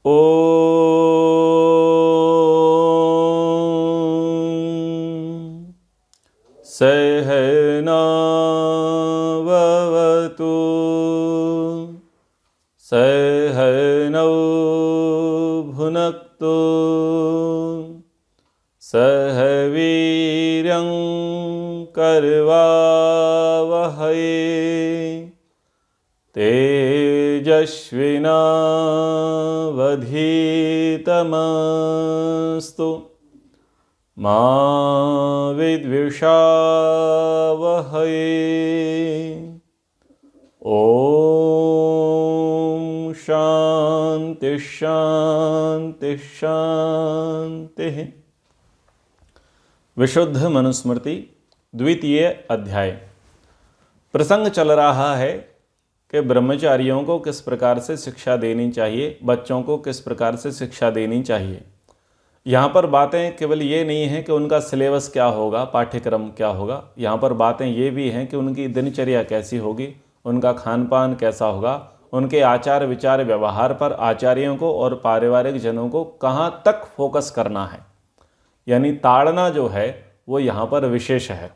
ॐ सहनाववतु सहनौ भुनक्तु सह वीर्यं करवावहै तेजस्विनावधीतमस्तु मा विद्विषावहै। ॐ शान्ति शान्ति शान्तिः। विशुद्ध मनुस्मृति द्वितीय अध्याय। प्रसंग चल रहा है कि ब्रह्मचारियों को किस प्रकार से शिक्षा देनी चाहिए, बच्चों को किस प्रकार से शिक्षा देनी चाहिए। यहाँ पर बातें केवल ये नहीं है कि उनका सिलेबस क्या होगा, पाठ्यक्रम क्या होगा, यहाँ पर बातें ये भी हैं कि उनकी दिनचर्या कैसी होगी, उनका खान पान कैसा होगा, उनके आचार विचार व्यवहार पर आचार्यों को और पारिवारिक जनों को कहाँ तक फोकस करना है, यानी ताड़ना जो है वो यहाँ पर विशेष है।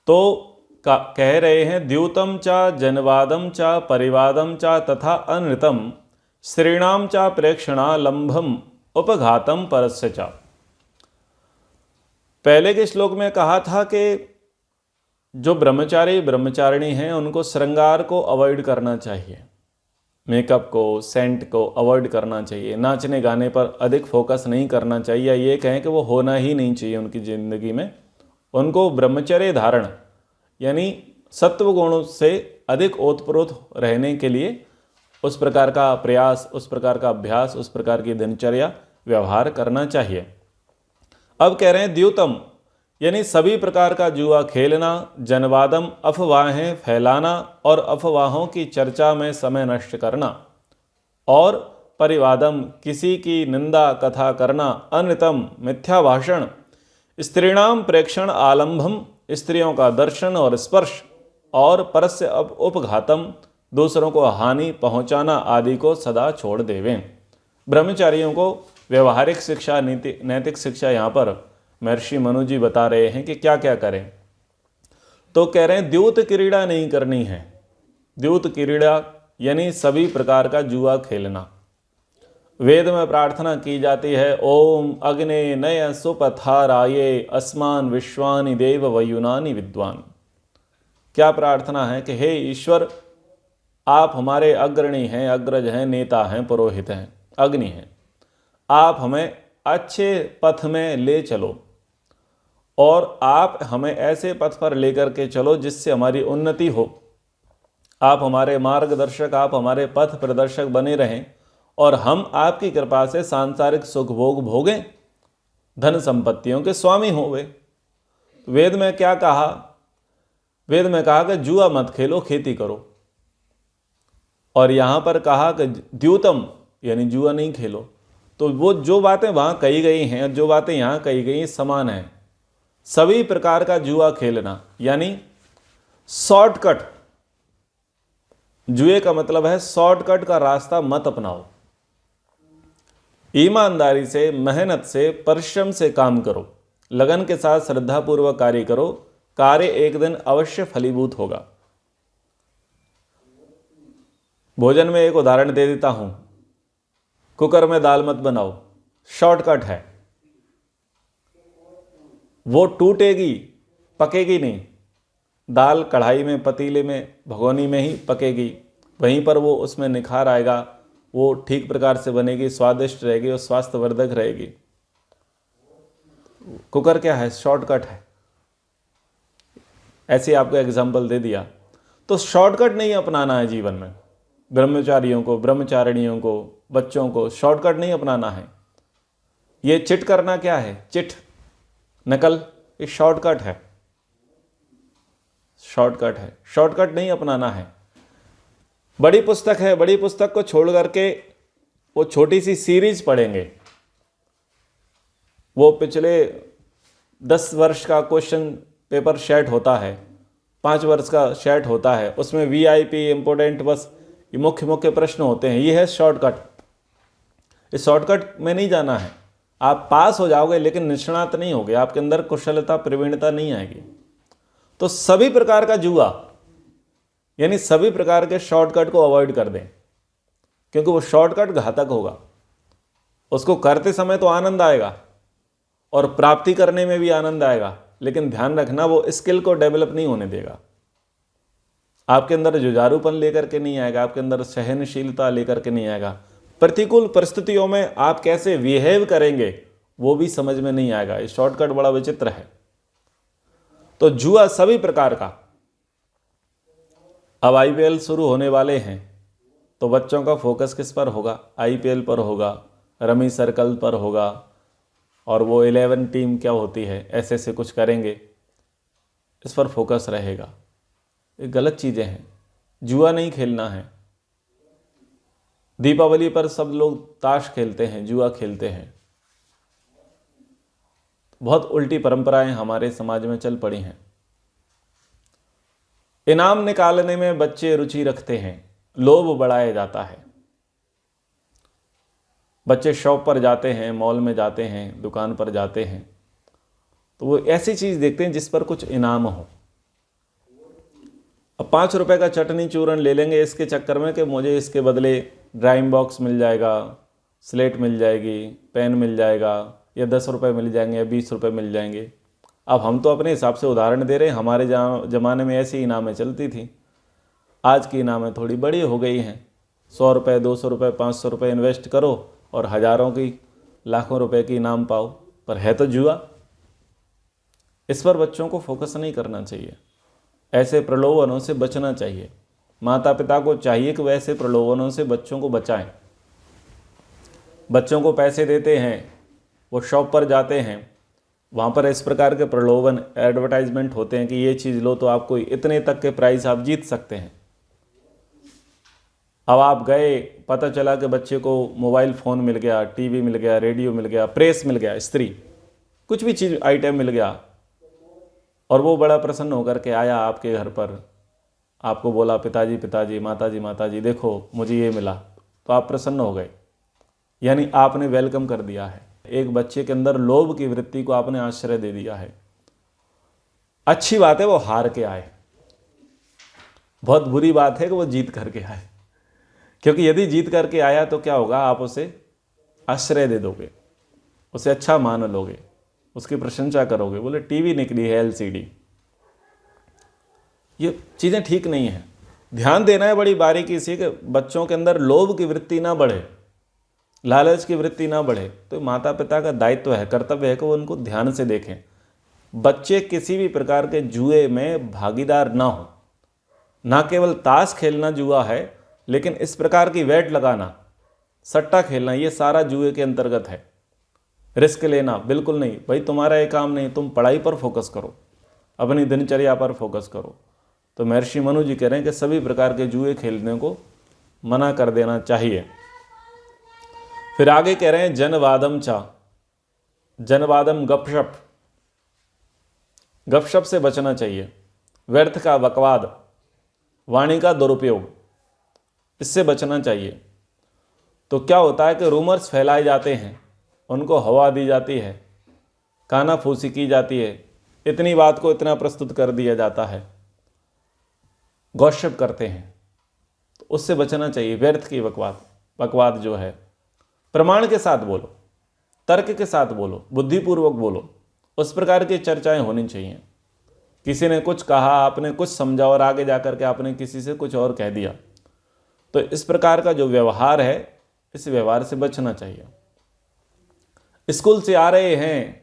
तो कह रहे हैं द्यूतम चा जनवादम चा परिवादम चा तथा अनृतम श्रीणाम चा प्रेक्षणा लंभम उपघातम परस्य चा। पहले के श्लोक में कहा था कि जो ब्रह्मचारी ब्रह्मचारिणी हैं उनको श्रृंगार को अवॉइड करना चाहिए, मेकअप को, सेंट को अवॉइड करना चाहिए, नाचने गाने पर अधिक फोकस नहीं करना चाहिए, ये कहें कि वो होना ही नहीं चाहिए उनकी ज़िंदगी में। उनको ब्रह्मचर्य धारण यानी सत्व गुणों से अधिक ओतप्रोत रहने के लिए उस प्रकार का प्रयास, उस प्रकार का अभ्यास, उस प्रकार की दिनचर्या व्यवहार करना चाहिए। अब कह रहे हैं द्यूतम यानी सभी प्रकार का जुआ खेलना, जनवादम अफवाहें फैलाना और अफवाहों की चर्चा में समय नष्ट करना, और परिवादम किसी की निंदा कथा करना, अनृतम मिथ्या भाषण, स्त्रीणाम प्रेक्षण आलंभम स्त्रियों का दर्शन और स्पर्श, और परस्य उपघातम दूसरों को हानि पहुंचाना आदि को सदा छोड़ देवें। ब्रह्मचारियों को व्यवहारिक शिक्षा, नैतिक शिक्षा यहाँ पर महर्षि मनु जी बता रहे हैं कि क्या क्या करें। तो कह रहे हैं द्यूत क्रीड़ा नहीं करनी है। द्यूत क्रीड़ा यानी सभी प्रकार का जुआ खेलना। वेद में प्रार्थना की जाती है ओम अग्ने नय सुपथाराये अस्मान विश्वानि देव वयुनानि विद्वान। क्या प्रार्थना है कि हे ईश्वर, आप हमारे अग्रणी हैं, अग्रज हैं, नेता हैं, पुरोहित हैं, अग्नि हैं। आप हमें अच्छे पथ में ले चलो और आप हमें ऐसे पथ पर लेकर के चलो जिससे हमारी उन्नति हो। आप हमारे मार्गदर्शक, आप हमारे पथ प्रदर्शक बने रहें और हम आपकी कृपा से सांसारिक सुख भोग भोगें, धन संपत्तियों के स्वामी होवे। वेद में क्या कहा? वेद में कहा कि जुआ मत खेलो, खेती करो। और यहाँ पर कहा कि द्यूतम यानी जुआ नहीं खेलो। तो वो जो बातें वहाँ कही गई हैं, जो बातें यहाँ कही गई हैं, समान हैं। सभी प्रकार का जुआ खेलना यानी शॉर्टकट। जुए का मतलब है शॉर्टकट का रास्ता मत अपनाओ। ईमानदारी से, मेहनत से, परिश्रम से काम करो, लगन के साथ श्रद्धापूर्वक कार्य करो, कार्य एक दिन अवश्य फलीभूत होगा। भोजन में एक उदाहरण दे देता हूं। कुकर में दाल मत बनाओ, शॉर्टकट है। वो टूटेगी, पकेगी नहीं। दाल कढ़ाई में, पतीले में, भगोनी में ही पकेगी, वहीं पर वो उसमें निखार आएगा, वो ठीक प्रकार से बनेगी, स्वादिष्ट रहेगी और स्वास्थ्यवर्धक रहेगी। कुकर क्या है? शॉर्टकट है। ऐसे आपको एग्जाम्पल दे दिया। तो शॉर्टकट नहीं अपनाना है जीवन में। ब्रह्मचारियों को, ब्रह्मचारिणियों को, बच्चों को शॉर्टकट नहीं अपनाना है। ये चिट करना क्या है? चिट, नकल, ये शॉर्टकट है। शॉर्टकट है, शॉर्टकट नहीं अपनाना है। बड़ी पुस्तक है, बड़ी पुस्तक को छोड़ करके वो छोटी सी सीरीज पढ़ेंगे। वो पिछले 10 वर्ष का क्वेश्चन पेपर सेट होता है, 5 वर्ष का सेट होता है, उसमें VIP इम्पोर्टेंट बस ये मुख्य मुख्य प्रश्न होते हैं, ये है शॉर्टकट। इस शॉर्टकट में नहीं जाना है, आप पास हो जाओगे लेकिन निष्णात नहीं होगे, आपके अंदर कुशलता प्रवीणता नहीं आएगी। तो सभी प्रकार का जुआ यानी सभी प्रकार के शॉर्टकट को अवॉइड कर दें, क्योंकि वो शॉर्टकट घातक होगा। उसको करते समय तो आनंद आएगा और प्राप्ति करने में भी आनंद आएगा, लेकिन ध्यान रखना वो स्किल को डेवलप नहीं होने देगा। आपके अंदर जुझारूपन लेकर के नहीं आएगा, आपके अंदर सहनशीलता लेकर के नहीं आएगा। प्रतिकूल परिस्थितियों में आप कैसे बिहेव करेंगे वो भी समझ में नहीं आएगा। ये शॉर्टकट बड़ा विचित्र है। तो जुआ सभी प्रकार का। अब आईपीएल शुरू होने वाले हैं तो बच्चों का फोकस किस पर होगा? आईपीएल पर होगा, रमी सर्कल पर होगा, और वो 11 टीम क्या होती है ऐसे ऐसे कुछ करेंगे, इस पर फोकस रहेगा। ये गलत चीज़ें हैं, जुआ नहीं खेलना है। दीपावली पर सब लोग ताश खेलते हैं, जुआ खेलते हैं। बहुत उल्टी परंपराएं हमारे समाज में चल पड़ी हैं। इनाम निकालने में बच्चे रुचि रखते हैं, लोभ बढ़ाया जाता है। बच्चे शॉप पर जाते हैं, मॉल में जाते हैं, दुकान पर जाते हैं, तो वो ऐसी चीज़ देखते हैं जिस पर कुछ इनाम हो। अब 5 रुपए का चटनी चूरन ले लेंगे इसके चक्कर में कि मुझे इसके बदले ड्राइंग बॉक्स मिल जाएगा, स्लेट मिल जाएगी, पेन मिल जाएगा, या 10 रुपये मिल जाएंगे या 20 रुपये मिल जाएंगे। अब हम तो अपने हिसाब से उदाहरण दे रहे हैं, हमारे ज़माने में ऐसी इनामें चलती थी। आज की इनामें थोड़ी बड़ी हो गई हैं। 100 रुपये, 200 रुपये, 500 रुपये इन्वेस्ट करो और हज़ारों की, लाखों रुपए की इनाम पाओ, पर है तो जुआ। इस पर बच्चों को फोकस नहीं करना चाहिए। ऐसे प्रलोभनों से बचना चाहिए। माता पिता को चाहिए कि वैसे प्रलोभनों से बच्चों को बचाएं। बच्चों को पैसे देते हैं, वो शॉप पर जाते हैं, वहाँ पर इस प्रकार के प्रलोभन एडवर्टाइजमेंट होते हैं कि ये चीज़ लो तो आपको इतने तक के प्राइस आप जीत सकते हैं। अब आप गए, पता चला कि बच्चे को मोबाइल फ़ोन मिल गया, टीवी मिल गया, रेडियो मिल गया, प्रेस मिल गया, इस्त्री, कुछ भी चीज़ आइटम मिल गया, और वो बड़ा प्रसन्न होकर के आया आपके घर पर, आपको बोला पिताजी पिताजी, माताजी माताजी, देखो मुझे ये मिला, तो आप प्रसन्न हो गए, यानी आपने वेलकम कर दिया है। एक बच्चे के अंदर लोभ की वृत्ति को आपने आश्रय दे दिया है। अच्छी बात है वो हार के आए, बहुत बुरी बात है कि वो जीत करके आए, क्योंकि यदि जीत करके आया तो क्या होगा, आप उसे आश्रय दे दोगे, उसे अच्छा मान लोगे, उसकी प्रशंसा करोगे, बोले टीवी निकली है एलसीडी। ये चीज़ें ठीक नहीं है। ध्यान देना है बड़ी बारीकी से कि बच्चों के अंदर लोभ की वृत्ति ना बढ़े, लालच की वृत्ति ना बढ़े। तो माता पिता का दायित्व है, कर्तव्य है कि वो उनको ध्यान से देखें। बच्चे किसी भी प्रकार के जुए में भागीदार ना हो। ना केवल ताश खेलना जुआ है, लेकिन इस प्रकार की वेट लगाना, सट्टा खेलना, ये सारा जुए के अंतर्गत है। रिस्क लेना बिल्कुल नहीं। भाई तुम्हारा ये काम नहीं, तुम पढ़ाई पर फोकस करो, अपनी दिनचर्या पर फोकस करो। तो महर्षि मनु जी कह रहे हैं कि सभी प्रकार के जुए खेलने को मना कर देना चाहिए। फिर आगे कह रहे हैं जनवादम चा, जनवादम गपशप, गपशप से बचना चाहिए। व्यर्थ का बकवाद, वाणी का दुरुपयोग, इससे बचना चाहिए। तो क्या होता है कि रूमर्स फैलाए जाते हैं, उनको हवा दी जाती है, कानाफूसी की जाती है, इतनी बात को इतना प्रस्तुत कर दिया जाता है, गॉसिप करते हैं, तो उससे बचना चाहिए। व्यर्थ की बकवाद जो है, प्रमाण के साथ बोलो, तर्क के साथ बोलो, बुद्धिपूर्वक बोलो, उस प्रकार की चर्चाएं होनी चाहिए। किसी ने कुछ कहा, आपने कुछ समझा और आगे जाकर के आपने किसी से कुछ और कह दिया, तो इस प्रकार का जो व्यवहार है, इस व्यवहार से बचना चाहिए। स्कूल से आ रहे हैं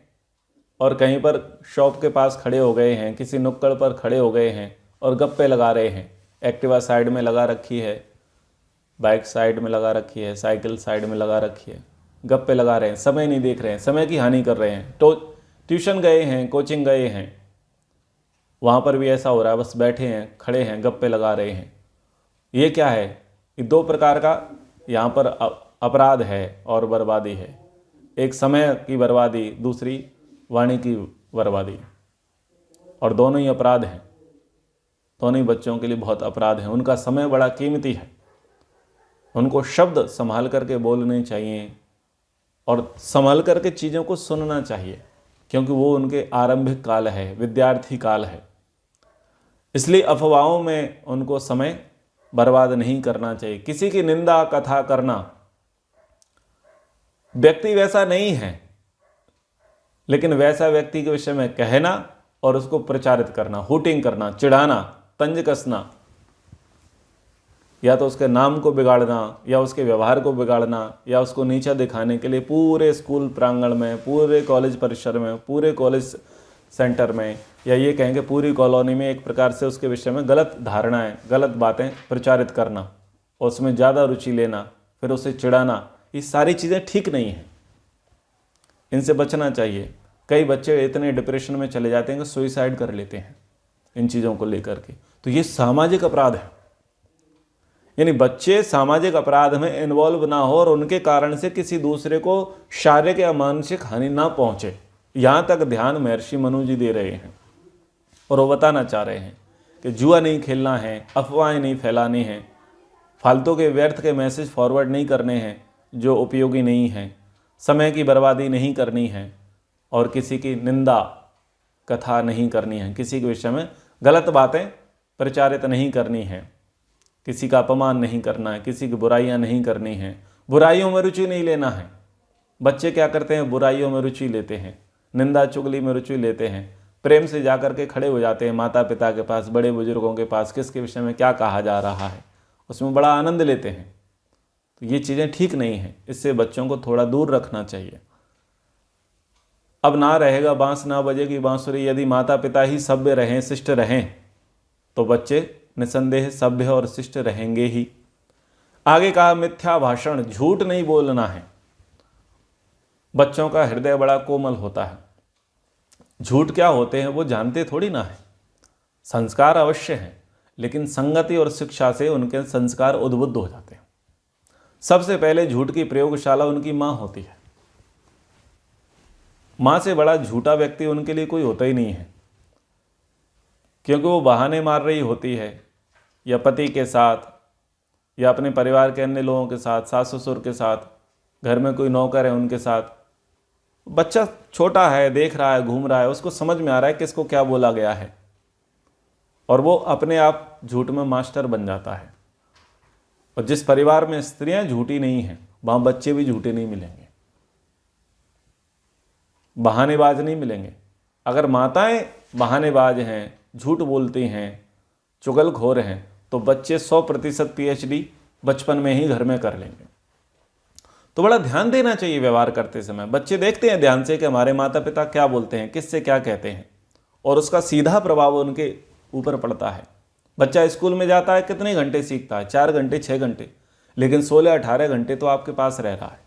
और कहीं पर शॉप के पास खड़े हो गए हैं, किसी नुक्कड़ पर खड़े हो गए हैं और गप्पे लगा रहे हैं। एक्टिवा साइड में लगा रखी है, बाइक साइड में लगा रखी है, साइकिल साइड में लगा रखी है, गप्पे लगा रहे हैं, समय नहीं देख रहे हैं, समय की हानि कर रहे हैं। तो ट्यूशन गए हैं, कोचिंग गए हैं, वहाँ पर भी ऐसा हो रहा है, बस बैठे हैं, खड़े हैं, गप्पे लगा रहे हैं। ये क्या है? ये दो प्रकार का यहाँ पर अपराध है और बर्बादी है। एक समय की बर्बादी, दूसरी वाणी की बर्बादी, और दोनों ही अपराध हैं। दोनों ही बच्चों के लिए बहुत अपराध है। उनका समय बड़ा कीमती है, उनको शब्द संभाल करके बोलने चाहिए और संभाल करके चीज़ों को सुनना चाहिए, क्योंकि वो उनके आरंभिक काल है, विद्यार्थी काल है। इसलिए अफवाहों में उनको समय बर्बाद नहीं करना चाहिए। किसी की निंदा कथा करना, व्यक्ति वैसा नहीं है लेकिन वैसा व्यक्ति के विषय में कहना और उसको प्रचारित करना, हुटिंग करना, चिढ़ाना, तंज कसना, या तो उसके नाम को बिगाड़ना या उसके व्यवहार को बिगाड़ना या उसको नीचा दिखाने के लिए पूरे स्कूल प्रांगण में, पूरे कॉलेज परिसर में, पूरे कॉलेज सेंटर में, या ये कहेंगे पूरी कॉलोनी में एक प्रकार से उसके विषय में गलत धारणाएं, गलत बातें प्रचारित करना और उसमें ज़्यादा रुचि लेना, फिर उसे चिढ़ाना, ये सारी चीज़ें ठीक नहीं हैं। इनसे बचना चाहिए। कई बच्चे इतने डिप्रेशन में चले जाते हैं कि सुइसाइड कर लेते हैं इन चीज़ों को लेकर के। तो ये सामाजिक अपराध है, यानी बच्चे सामाजिक अपराध में इन्वॉल्व ना हो और उनके कारण से किसी दूसरे को शारीरिक या मानसिक हानि ना पहुंचे, यहाँ तक ध्यान महर्षि मनु जी दे रहे हैं। और वो बताना चाह रहे हैं कि जुआ नहीं खेलना है, अफवाहें नहीं फैलानी हैं, फालतू के व्यर्थ के मैसेज फॉरवर्ड नहीं करने हैं जो उपयोगी नहीं हैं, समय की बर्बादी नहीं करनी है और किसी की निंदा कथा नहीं करनी है, किसी के विषय में गलत बातें प्रचारित नहीं करनी है, किसी का अपमान नहीं करना है, किसी की बुराइयां नहीं करनी है, बुराइयों में रुचि नहीं लेना है। बच्चे क्या करते हैं, बुराइयों में रुचि लेते हैं, निंदा चुगली में रुचि लेते हैं, प्रेम से जाकर के खड़े हो जाते हैं माता पिता के पास, बड़े बुजुर्गों के पास, किसके विषय में क्या कहा जा रहा है, उसमें बड़ा आनंद लेते हैं। तो ये चीज़ें ठीक नहीं हैं, इससे बच्चों को थोड़ा दूर रखना चाहिए। अब ना रहेगा बांस ना बजेगी बांसुरी, यदि माता पिता ही सभ्य रहें, शिष्ट रहें, तो बच्चे निसंदेह सभ्य और शिष्ट रहेंगे ही। आगे कहा मिथ्या भाषण, झूठ नहीं बोलना है। बच्चों का हृदय बड़ा कोमल होता है, झूठ क्या होते हैं वो जानते थोड़ी ना है। संस्कार अवश्य हैं, लेकिन संगति और शिक्षा से उनके संस्कार उद्बुद्ध हो जाते हैं। सबसे पहले झूठ की प्रयोगशाला उनकी माँ होती है। माँ से बड़ा झूठा व्यक्ति उनके लिए कोई होता ही नहीं है, क्योंकि वो बहाने मार रही होती है, या पति के साथ या अपने परिवार के अन्य लोगों के साथ, सास ससुर के साथ, घर में कोई नौकर है उनके साथ। बच्चा छोटा है, देख रहा है, घूम रहा है, उसको समझ में आ रहा है कि इसको क्या बोला गया है, और वो अपने आप झूठ में मास्टर बन जाता है। और जिस परिवार में स्त्रियां झूठी नहीं हैं, वहां बच्चे भी झूठे नहीं मिलेंगे, बहानेबाज नहीं मिलेंगे। अगर माताएं बहानेबाज हैं, झूठ बोलती हैं, चुगलखोर हैं, तो बच्चे 100% PhD बचपन में ही घर में कर लेंगे। तो बड़ा ध्यान देना चाहिए व्यवहार करते समय। बच्चे देखते हैं ध्यान से कि हमारे माता पिता क्या बोलते हैं, किससे क्या कहते हैं, और उसका सीधा प्रभाव उनके ऊपर पड़ता है। बच्चा स्कूल में जाता है, कितने घंटे सीखता है, 4 घंटे 6 घंटे, लेकिन 16-18 घंटे तो आपके पास रह रहा है।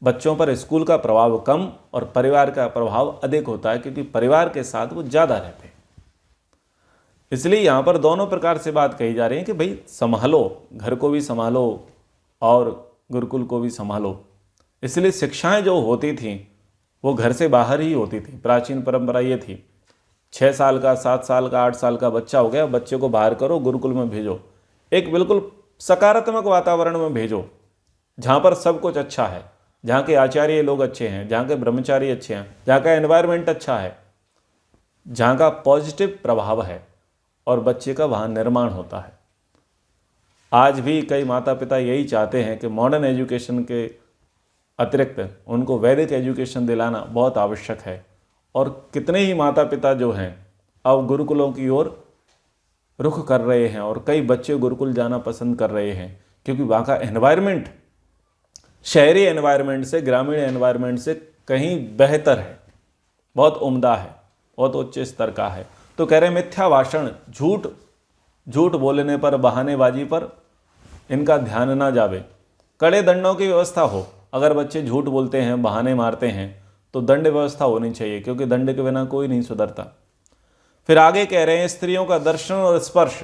बच्चों पर स्कूल का प्रभाव कम और परिवार का प्रभाव अधिक होता है, क्योंकि परिवार के साथ वो ज़्यादा रहते हैं। इसलिए यहाँ पर दोनों प्रकार से बात कही जा रही है कि भाई संभालो, घर को भी संभालो और गुरुकुल को भी संभालो। इसलिए शिक्षाएं जो होती थीं वो घर से बाहर ही होती थी। प्राचीन परंपरा ये थी, 6 साल का, 7 साल का, 8 साल का बच्चा हो गया, बच्चे को बाहर करो, गुरुकुल में भेजो, एक बिल्कुल सकारात्मक वातावरण में भेजो, जहाँ पर सब कुछ अच्छा है, जहाँ के आचार्य लोग अच्छे हैं, जहाँ के ब्रह्मचारी अच्छे हैं, जहाँ का एनवायरनमेंट अच्छा है, जहाँ का पॉजिटिव प्रभाव है, और बच्चे का वहाँ निर्माण होता है। आज भी कई माता पिता यही चाहते हैं कि मॉडर्न एजुकेशन के अतिरिक्त उनको वैदिक एजुकेशन दिलाना बहुत आवश्यक है, और कितने ही माता पिता जो हैं अब गुरुकुलों की ओर रुख कर रहे हैं, और कई बच्चे गुरुकुल जाना पसंद कर रहे हैं, क्योंकि वहाँ का एनवायरनमेंट शहरी एनवायरनमेंट से, ग्रामीण एनवायरनमेंट से कहीं बेहतर है, बहुत उम्दा है, बहुत उच्च स्तर का है। तो कह रहे हैं मिथ्या भाषण, झूठ बोलने पर, बहानेबाजी पर इनका ध्यान ना जावे। कड़े दंडों की व्यवस्था हो। अगर बच्चे झूठ बोलते हैं, बहाने मारते हैं, तो दंड व्यवस्था होनी चाहिए, क्योंकि दंड के बिना कोई नहीं सुधरता। फिर आगे कह रहे हैं स्त्रियों का दर्शन और स्पर्श।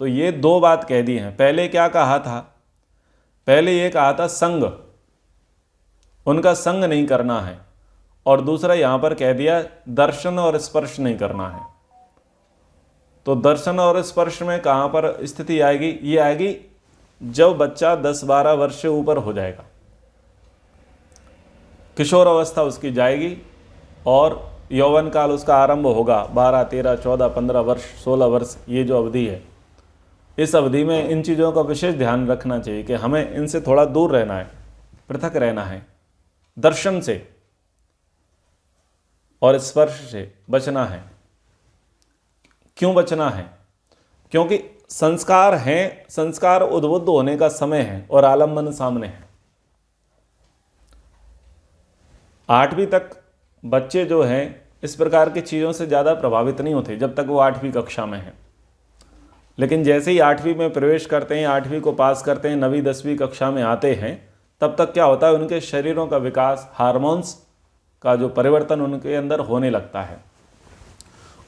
तो ये 2 बात कह दी हैं। पहले क्या कहा था, पहले ये कहा था संग, उनका संग नहीं करना है, और दूसरा यहाँ पर कह दिया दर्शन और स्पर्श नहीं करना है। तो दर्शन और स्पर्श में कहाँ पर स्थिति आएगी, ये आएगी जब बच्चा 10-12 वर्ष से ऊपर हो जाएगा, किशोर अवस्था उसकी जाएगी और यौवन काल उसका आरंभ होगा 12, 13, 14, 15 वर्ष, 16 वर्ष, ये जो अवधि है, इस अवधि में इन चीज़ों का विशेष ध्यान रखना चाहिए कि हमें इनसे थोड़ा दूर रहना है, पृथक रहना है। दर्शन से और स्पर्श से बचना है। क्यों बचना है? क्योंकि संस्कार हैं, संस्कार उद्बुद्ध होने का समय है और आलम्बन सामने है। 8वीं तक बच्चे जो हैं इस प्रकार की चीज़ों से ज़्यादा प्रभावित नहीं होते जब तक वो 8वीं कक्षा में हैं। लेकिन जैसे ही 8वीं में प्रवेश करते हैं, 8वीं को पास करते हैं, 9वीं 10वीं कक्षा में आते हैं, तब तक क्या होता है, उनके शरीरों का विकास, हार्मोन्स का जो परिवर्तन उनके अंदर होने लगता है।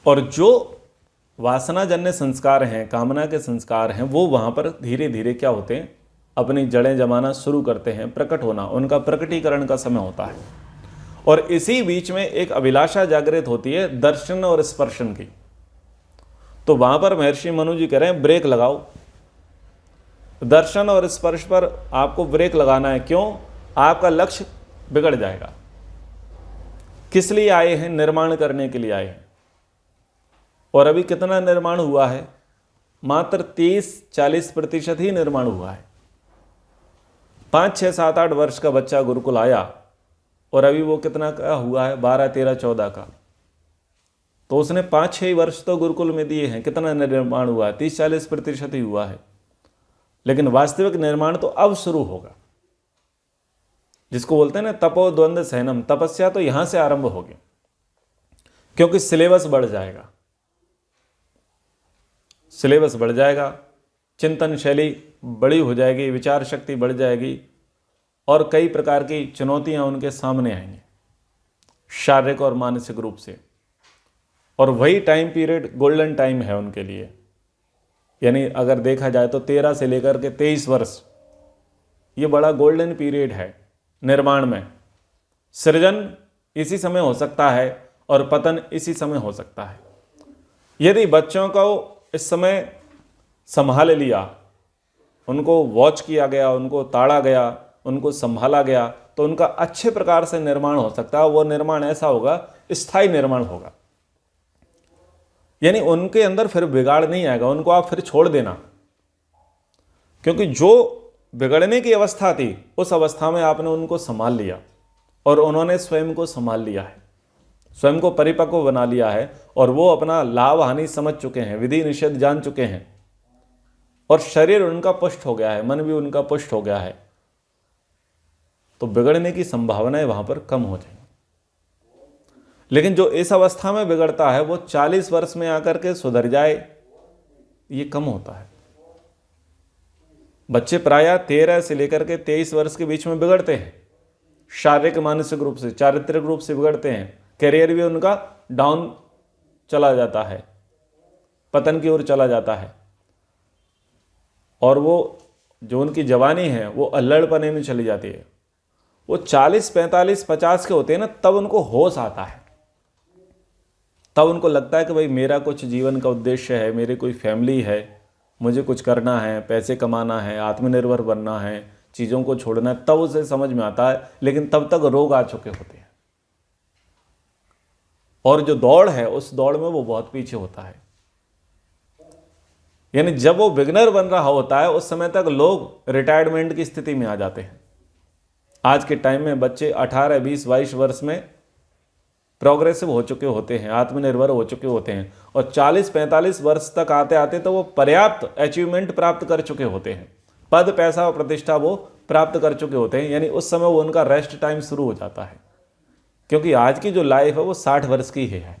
और जो वासनाजन्य संस्कार हैं, कामना के संस्कार हैं, वो वहाँ पर धीरे धीरे क्या होते हैं, अपनी जड़ें जमाना शुरू करते हैं, प्रकट होना, उनका प्रकटीकरण का समय होता है। और इसी बीच में एक अभिलाषा जागृत होती है दर्शन और स्पर्शन की। तो वहाँ पर महर्षि मनु जी कह रहे हैं ब्रेक लगाओ, दर्शन और स्पर्श पर आपको ब्रेक लगाना है। क्यों? आपका लक्ष्य बिगड़ जाएगा। किस लिए आए हैं? निर्माण करने के लिए आए हैं। और अभी कितना निर्माण हुआ है? मात्र 30-40% ही निर्माण हुआ है। 5, 6, 7, 8 वर्ष का बच्चा गुरुकुल आया और अभी वो कितना का हुआ है? 12, 13, 14 का। तो उसने 5-6 वर्ष तो गुरुकुल में दिए हैं। कितना निर्माण हुआ है? 30-40% ही हुआ है। लेकिन वास्तविक निर्माण तो अब शुरू होगा, जिसको बोलते हैं ना तपो द्वंद्व सहनम। तपस्या तो यहां से आरंभ होगी, क्योंकि सिलेबस बढ़ जाएगा, सिलेबस बढ़ जाएगा, चिंतन शैली बड़ी हो जाएगी, विचार शक्ति बढ़ जाएगी और कई प्रकार की चुनौतियां उनके सामने आएंगी, शारीरिक और मानसिक रूप से। और वही टाइम पीरियड गोल्डन टाइम है उनके लिए। यानी अगर देखा जाए तो 13 से लेकर के 23 वर्ष, ये बड़ा गोल्डन पीरियड है निर्माण में। सृजन इसी समय हो सकता है और पतन इसी समय हो सकता है। यदि बच्चों को इस समय संभाल लिया, उनको वॉच किया गया, उनको ताड़ा गया, उनको संभाला गया, तो उनका अच्छे प्रकार से निर्माण हो सकता है। वो निर्माण ऐसा होगा, स्थायी निर्माण होगा। यानी उनके अंदर फिर बिगाड़ नहीं आएगा, उनको आप फिर छोड़ देना। क्योंकि जो बिगड़ने की अवस्था थी, उस अवस्था में आपने उनको संभाल लिया और उन्होंने स्वयं को संभाल लिया है, स्वयं को परिपक्व बना लिया है और वो अपना लाभ हानि समझ चुके हैं, विधि निषेध जान चुके हैं और शरीर उनका पुष्ट हो गया है, मन भी उनका पुष्ट हो गया है। तो बिगड़ने की संभावनाएं वहां पर कम हो जाएंगी। लेकिन जो इस अवस्था में बिगड़ता है वो 40 वर्ष में आकर के सुधर जाए, ये कम होता है। बच्चे प्रायः 13 से लेकर के 23 वर्ष के बीच में बिगड़ते हैं, शारीरिक मानसिक रूप से, चारित्रिक रूप से बिगड़ते हैं। करियर भी उनका डाउन चला जाता है, पतन की ओर चला जाता है और वो जो उनकी जवानी है वो अल्लड़पने में चली जाती है। वो 40, 45, 50 के होते हैं ना, तब उनको होश आता है, तब उनको लगता है कि भाई मेरा कुछ जीवन का उद्देश्य है, मेरी कोई फैमिली है, मुझे कुछ करना है, पैसे कमाना है, आत्मनिर्भर बनना है, चीज़ों को छोड़ना है, तब उसे समझ में आता है। लेकिन तब तक रोग आ चुके होते हैं और जो दौड़ है उस दौड़ में वो बहुत पीछे होता है। यानी जब वो बिगनर बन रहा होता है उस समय तक लोग रिटायरमेंट की स्थिति में आ जाते हैं। आज के टाइम में बच्चे 18, 20, 22 वर्ष में प्रोग्रेसिव हो चुके होते हैं, आत्मनिर्भर हो चुके होते हैं और 40, 45 वर्ष तक आते आते तो वो पर्याप्त अचीवमेंट प्राप्त कर चुके होते हैं, पद, पैसा और प्रतिष्ठा वो प्राप्त कर चुके होते हैं। यानी उस समय वो उनका रेस्ट टाइम शुरू हो जाता है, क्योंकि आज की जो लाइफ है वो 60 वर्ष की है,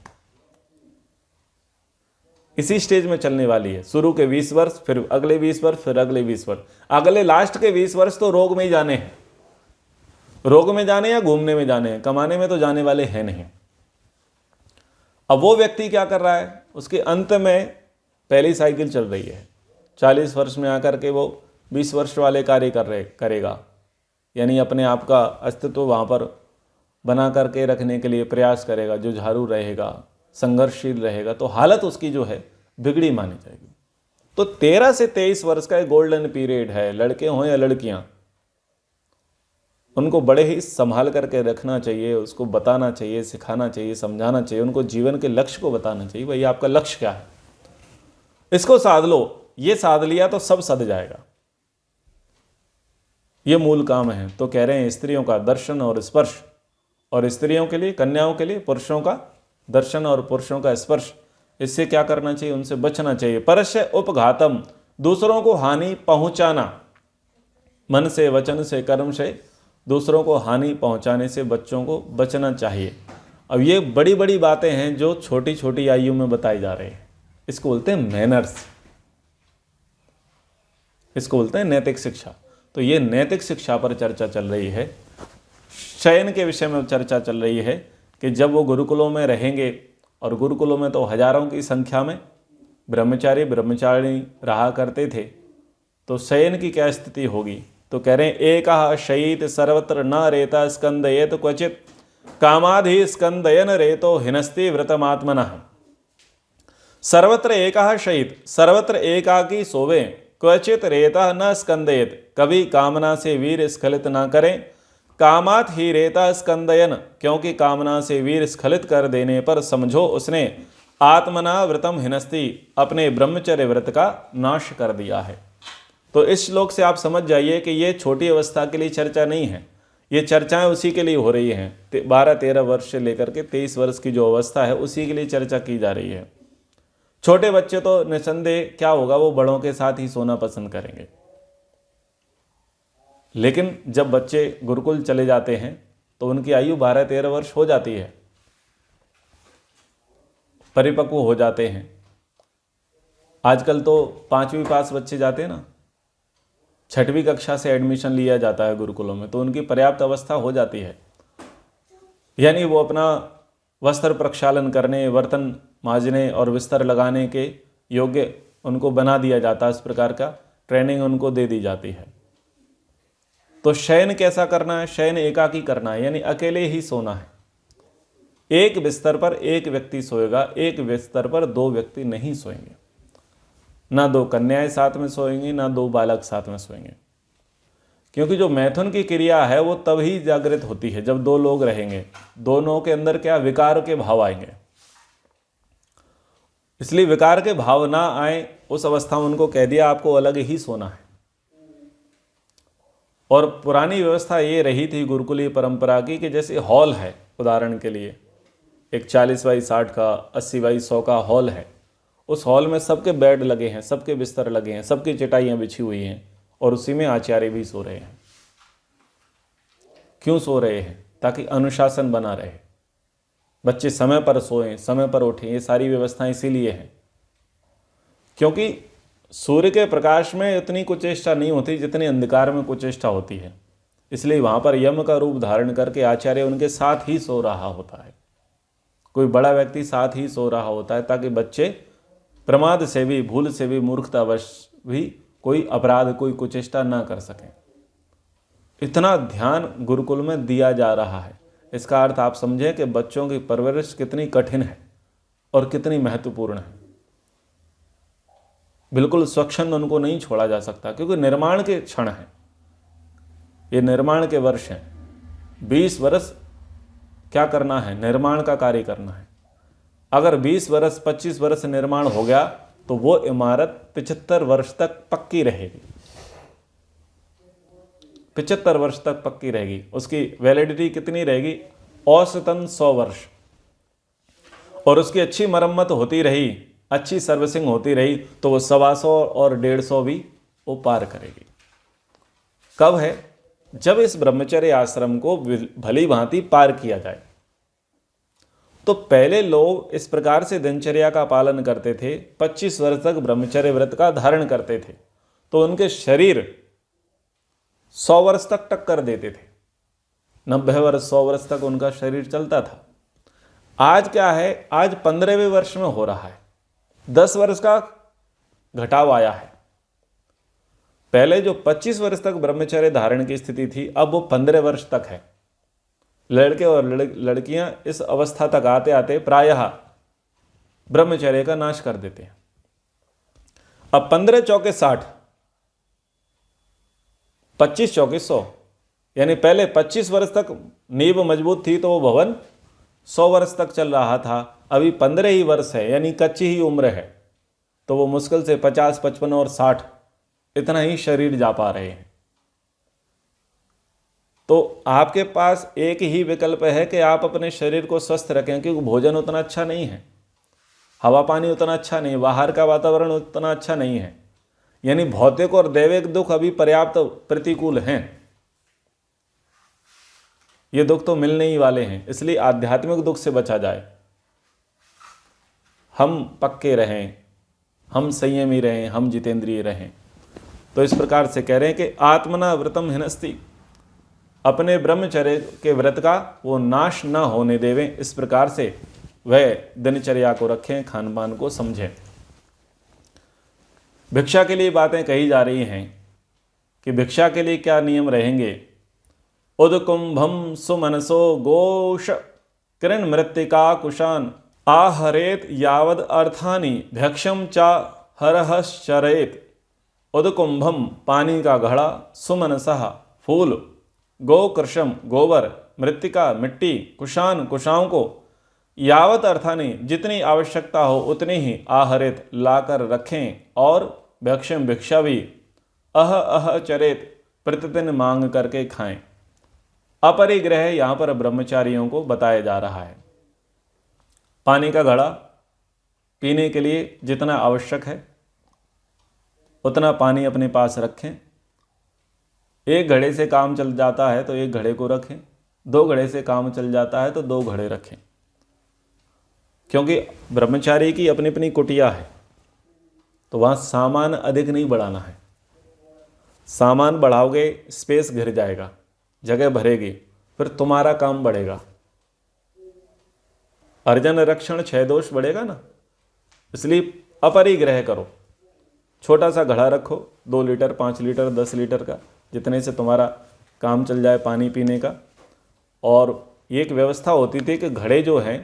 इसी स्टेज में चलने वाली है। शुरू के 20 वर्ष, फिर अगले 20 वर्ष, फिर अगले 20 वर्ष, अगले लास्ट के 20 वर्ष तो रोग में ही जाने हैं। रोग में जाने या घूमने में जाने हैं, कमाने में तो जाने वाले हैं नहीं। अब वो व्यक्ति क्या कर रहा है, उसके अंत में पहली साइकिल चल रही है। 40 वर्ष में आकर के वो 20 वर्ष वाले कार्य करेगा, यानी अपने आप का अस्तित्व वहाँ पर बना करके रखने के लिए प्रयास करेगा, जुझारू रहेगा, संघर्षशील रहेगा, तो हालत उसकी जो है बिगड़ी मानी जाएगी। तो 13 से 23 वर्ष का एक गोल्डन पीरियड है, लड़के हों या लड़कियां, उनको बड़े ही संभाल करके रखना चाहिए, उसको बताना चाहिए, सिखाना चाहिए, समझाना चाहिए, उनको जीवन के लक्ष्य को बताना चाहिए, भाई आपका लक्ष्य क्या है, इसको साध लो। ये साध लिया तो सब सध जाएगा, ये मूल काम है। तो कह रहे हैं स्त्रियों का दर्शन और स्पर्श, और स्त्रियों के लिए, कन्याओं के लिए पुरुषों का दर्शन और पुरुषों का स्पर्श, इससे क्या करना चाहिए, उनसे बचना चाहिए। परस्य उपघातम, दूसरों को हानि पहुंचाना, मन से, वचन से, कर्म से दूसरों को हानि पहुंचाने से बच्चों को बचना चाहिए। अब ये बड़ी बड़ी बातें हैं जो छोटी छोटी आयु में बताई जा रही हैं, इसको बोलते हैं मैनर्स, इसको बोलते हैं नैतिक शिक्षा। तो ये नैतिक शिक्षा पर चर्चा चल रही है, शयन के विषय में चर्चा चल रही है कि जब वो गुरुकुलों में रहेंगे, और गुरुकुलों में तो हजारों की संख्या में ब्रह्मचारी ब्रह्मचारिणी रहा करते थे, तो शयन की क्या स्थिति होगी। तो कह रहे हैं एकः शयीत सर्वत्र न रेता स्कंदयेत क्वचित कामाधि स्कंदयन रेतो हिनस्ति व्रतमात्मनः। सर्वत्र एकः शयीत, सर्वत्र एकाकी सोवे, क्वचित रेता न स्कंदयेत, कभी कामना से वीर स्खलित ना करें, कामात ही रेता स्कंदयन, क्योंकि कामना से वीर स्खलित कर देने पर समझो उसने आत्मना व्रतम हिनस्ति, अपने ब्रह्मचर्य व्रत का नाश कर दिया है। तो इस श्लोक से आप समझ जाइए कि ये छोटी अवस्था के लिए चर्चा नहीं है, ये चर्चाएं उसी के लिए हो रही हैं, 12-13 वर्ष से लेकर के 23 वर्ष की जो अवस्था है उसी के लिए चर्चा की जा रही है। छोटे बच्चे तो निसंदेह क्या होगा, वो बड़ों के साथ ही सोना पसंद करेंगे, लेकिन जब बच्चे गुरुकुल चले जाते हैं तो उनकी आयु 12-13 वर्ष हो जाती है, परिपक्व हो जाते हैं। आजकल तो 5वीं पास बच्चे जाते हैं ना, 6वीं कक्षा से एडमिशन लिया जाता है गुरुकुलों में, तो उनकी पर्याप्त अवस्था हो जाती है, यानी वो अपना वस्त्र प्रक्षालन करने, बर्तन मांजने और बिस्तर लगाने के योग्य उनको बना दिया जाता है, इस प्रकार का ट्रेनिंग उनको दे दी जाती है। तो शयन कैसा करना है, शयन एकाकी करना है, यानी अकेले ही सोना है। एक बिस्तर पर एक व्यक्ति सोएगा, एक बिस्तर पर 2 व्यक्ति नहीं सोएंगे, ना 2 कन्याएं साथ में सोएंगी, ना 2 बालक साथ में सोएंगे, क्योंकि जो मैथुन की क्रिया है वो तभी जागृत होती है जब 2 लोग रहेंगे, दोनों के अंदर क्या विकार के भाव आएंगे। इसलिए विकार के भाव ना आए उस अवस्था में उनको कह दिया आपको अलग ही सोना है। और पुरानी व्यवस्था ये रही थी गुरुकुलीय परंपरा की कि जैसे हॉल है, उदाहरण के लिए एक 40x60 का, 80x100 का हॉल है, उस हॉल में सबके बेड लगे हैं, सबके बिस्तर लगे हैं, सबकी चटाइयाँ बिछी हुई हैं, और उसी में आचार्य भी सो रहे हैं। क्यों सो रहे हैं? ताकि अनुशासन बना रहे, बच्चे समय पर सोएं, समय पर उठें। ये सारी व्यवस्थाएं इसीलिए हैं क्योंकि सूर्य के प्रकाश में इतनी कुचेष्टा नहीं होती जितनी अंधकार में कुचेष्टा होती है। इसलिए वहाँ पर यम का रूप धारण करके आचार्य उनके साथ ही सो रहा होता है, कोई बड़ा व्यक्ति साथ ही सो रहा होता है, ताकि बच्चे प्रमाद से भी, भूल से भी, मूर्खतावश भी कोई अपराध, कोई कुचेष्टा ना कर सकें। इतना ध्यान गुरुकुल में दिया जा रहा है। इसका अर्थ आप समझें कि बच्चों की परवरिश कितनी कठिन है और कितनी महत्वपूर्ण है। बिल्कुल स्वच्छंद उनको नहीं छोड़ा जा सकता, क्योंकि निर्माण के क्षण हैं, ये निर्माण के वर्ष हैं। 20 वर्ष क्या करना है? निर्माण का कार्य करना है। अगर 20 वर्ष, 25 वर्ष निर्माण हो गया तो वो इमारत 75 वर्ष तक पक्की रहेगी, 75 वर्ष तक पक्की रहेगी। उसकी वैलिडिटी कितनी रहेगी? औसतन 100 वर्ष। और उसकी अच्छी मरम्मत होती रही, अच्छी सर्विसिंग होती रही, तो वो 125 और 150 भी वो पार करेगी। कब है? जब इस ब्रह्मचर्य आश्रम को भली भांति पार किया जाए। तो पहले लोग इस प्रकार से दिनचर्या का पालन करते थे, 25 वर्ष तक ब्रह्मचर्य व्रत का धारण करते थे, तो उनके शरीर 100 वर्ष तक टक्कर देते थे। 90 वर्ष, 100 वर्ष तक उनका शरीर चलता था। आज क्या है? आज 15वें वर्ष में हो रहा है, 10 वर्ष का घटाव आया है। पहले जो 25 वर्ष तक ब्रह्मचर्य धारण की स्थिति थी, अब वो 15 वर्ष तक है। लड़के और लड़कियां इस अवस्था तक आते आते प्रायः ब्रह्मचर्य का नाश कर देते हैं। अब 15 चौके 60, 25 चौके 100, यानी पहले 25 वर्ष तक नींव मजबूत थी तो वो भवन 100 वर्ष तक चल रहा था। अभी 15 ही वर्ष है, यानी कच्ची ही उम्र है, तो वो मुश्किल से 50, 55 और 60 इतना ही शरीर जा पा रहे हैं। तो आपके पास एक ही विकल्प है कि आप अपने शरीर को स्वस्थ रखें, क्योंकि भोजन उतना अच्छा नहीं है, हवा पानी उतना अच्छा नहीं, बाहर का वातावरण उतना अच्छा नहीं है, यानी भौतिक और दैविक दुख अभी पर्याप्त प्रतिकूल हैं। ये दुख तो मिलने ही वाले हैं, इसलिए आध्यात्मिक दुख से बचा जाए। हम पक्के रहें, हम संयमी रहें, हम जितेंद्रिय रहें। तो इस प्रकार से कह रहे हैं कि आत्मना व्रतम हिनस्ति, अपने ब्रह्मचर्य के व्रत का वो नाश न होने देवें। इस प्रकार से वह दिनचर्या को रखें, खान पान को समझें। भिक्षा के लिए बातें कही जा रही हैं कि भिक्षा के लिए क्या नियम रहेंगे। उदकुंभम सुमनसो गोश कृण मृत्तिका कुशान आहरेत यावद अर्थानि भक्षम चा हरहश्चरेत। उदकुंभम पानी का घड़ा, सुमनसः फूल, गोकृशम गोबर, मृत्तिका मिट्टी, कुशान कुशाओं को, यावत अर्थानि जितनी आवश्यकता हो उतनी ही आहरित लाकर रखें, और भक्षम भिक्षा भी अह चरेत प्रतिदिन मांग करके खाएं। अपरिग्रह यहाँ पर ब्रह्मचारियों को बताया जा रहा है। पानी का घड़ा पीने के लिए जितना आवश्यक है उतना पानी अपने पास रखें। एक घड़े से काम चल जाता है तो एक घड़े को रखें, 2 घड़े से काम चल जाता है तो 2 घड़े रखें, क्योंकि ब्रह्मचारी की अपनी अपनी कुटिया है, तो वहाँ सामान अधिक नहीं बढ़ाना है। सामान बढ़ाओगे स्पेस घिर जाएगा, जगह भरेगी, फिर तुम्हारा काम बढ़ेगा, अर्जन रक्षण 6 दोष बढ़ेगा ना। इसलिए अपरिग्रह करो, छोटा सा घड़ा रखो, 2 लीटर 5 लीटर 10 लीटर का, जितने से तुम्हारा काम चल जाए पानी पीने का। और एक व्यवस्था होती थी कि घड़े जो हैं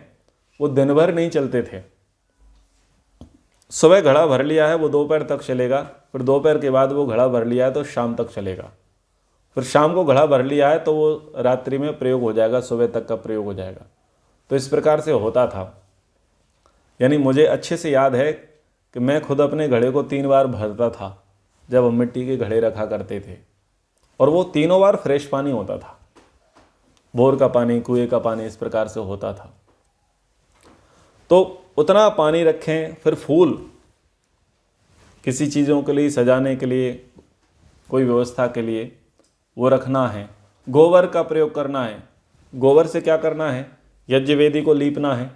वो दिन भर नहीं चलते थे। सुबह घड़ा भर लिया है वो दोपहर तक चलेगा, फिर दोपहर के बाद वो घड़ा भर लिया है तो शाम तक चलेगा, फिर शाम को घड़ा भर लिया है तो वो रात्रि में प्रयोग हो जाएगा, सुबह तक का प्रयोग हो जाएगा। तो इस प्रकार से होता था। यानी मुझे अच्छे से याद है कि मैं खुद अपने घड़े को 3 बार भरता था जब हम मिट्टी के घड़े रखा करते थे, और वो तीनों बार फ्रेश पानी होता था, बोर का पानी, कुएं का पानी, इस प्रकार से होता था। तो उतना पानी रखें। फिर फूल, किसी चीज़ों के लिए सजाने के लिए, कोई व्यवस्था के लिए वो रखना है। गोबर का प्रयोग करना है। गोबर से क्या करना है, यज्ञ वेदी को लीपना है,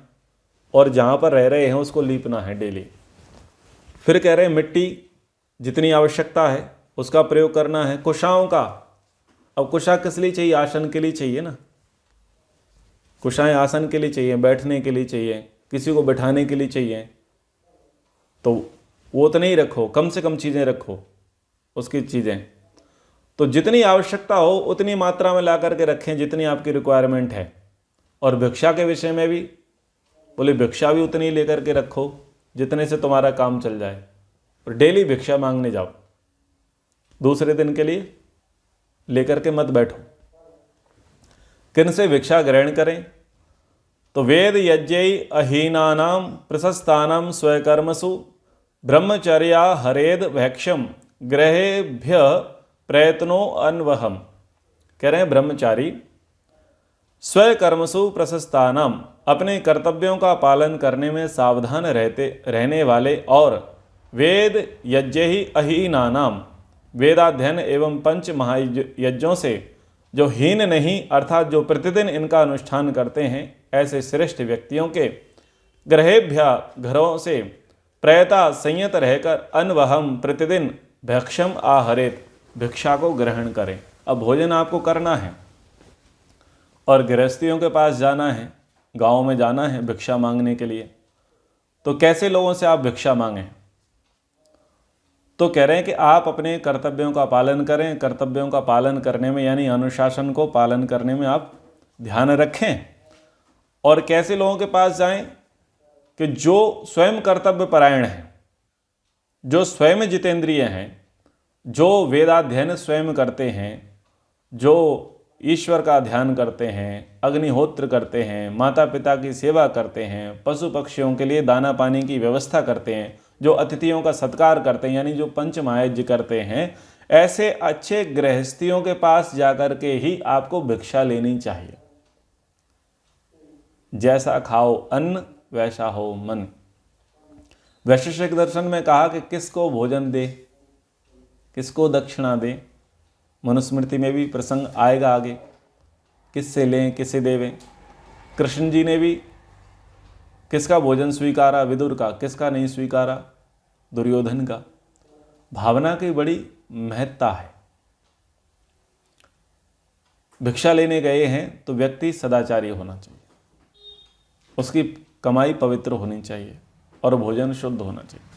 और जहाँ पर रह रहे हैं उसको लीपना है डेली। फिर कह रहे हैं मिट्टी जितनी आवश्यकता है उसका प्रयोग करना है। कुशाओं का, अब कुशा किस लिए चाहिए, आसन के लिए चाहिए ना, कुशाएं आसन के लिए चाहिए, बैठने के लिए चाहिए, किसी को बैठाने के लिए चाहिए, तो वो उतने ही रखो, कम से कम चीज़ें रखो उसकी चीज़ें। तो जितनी आवश्यकता हो उतनी मात्रा में ला करके रखें जितनी आपकी रिक्वायरमेंट है। और भिक्षा के विषय में भी बोले भिक्षा भी उतनी लेकर के रखो जितने से तुम्हारा काम चल जाए, और डेली भिक्षा मांगने जाओ, दूसरे दिन के लिए लेकर के मत बैठो। किन से भिक्षा ग्रहण करें, तो वेद यज्ञै अहीनानाम प्रशस्तानाम स्वकर्मसु ब्रह्मचर्या हरेद भैक्षम ग्रहेभ्य प्रयत्नो अन्वहम। कह रहे हैं ब्रह्मचारी स्वकर्मसु प्रशस्तानाम, अपने कर्तव्यों का पालन करने में सावधान रहने वाले, और वेद यज्ञै अहीनानाम, वेदाध्ययन एवं पंच महायज्ञों से जो हीन नहीं, अर्थात जो प्रतिदिन इनका अनुष्ठान करते हैं, ऐसे श्रेष्ठ व्यक्तियों के ग्रहेभ्य, घरों से, प्रयता संयत रहकर, अनवहम प्रतिदिन, भक्षम आहरेत, भिक्षा को ग्रहण करें। अब भोजन आपको करना है और गृहस्थियों के पास जाना है, गाँव में जाना है भिक्षा मांगने के लिए, तो कैसे लोगों से आप भिक्षा मांगें। तो कह रहे हैं कि आप अपने कर्तव्यों का पालन करें। कर्तव्यों का पालन करने में यानी अनुशासन को पालन करने में आप ध्यान रखें। और कैसे लोगों के पास जाएं, कि जो स्वयं कर्तव्य परायण हैं, जो स्वयं जितेंद्रिय हैं, जो वेदाध्ययन स्वयं करते हैं, जो ईश्वर का ध्यान करते हैं, अग्निहोत्र करते हैं, माता पिता की सेवा करते हैं, पशु पक्षियों के लिए दाना पानी की व्यवस्था करते हैं, जो अतिथियों का सत्कार करते हैं, यानी जो पंचमहायज्ञ करते हैं, ऐसे अच्छे गृहस्थियों के पास जाकर के ही आपको भिक्षा लेनी चाहिए। जैसा खाओ अन्न वैसा हो मन। वैशेषिक दर्शन में कहा कि किसको भोजन दे, किसको दक्षिणा दे। मनुस्मृति में भी प्रसंग आएगा आगे, किससे लें किसे देवें। कृष्ण जी ने भी किसका भोजन स्वीकारा, विदुर का, किसका नहीं स्वीकारा, दुर्योधन का। भावना की बड़ी महत्ता है। भिक्षा लेने गए हैं तो व्यक्ति सदाचारी होना चाहिए, उसकी कमाई पवित्र होनी चाहिए और भोजन शुद्ध होना चाहिए।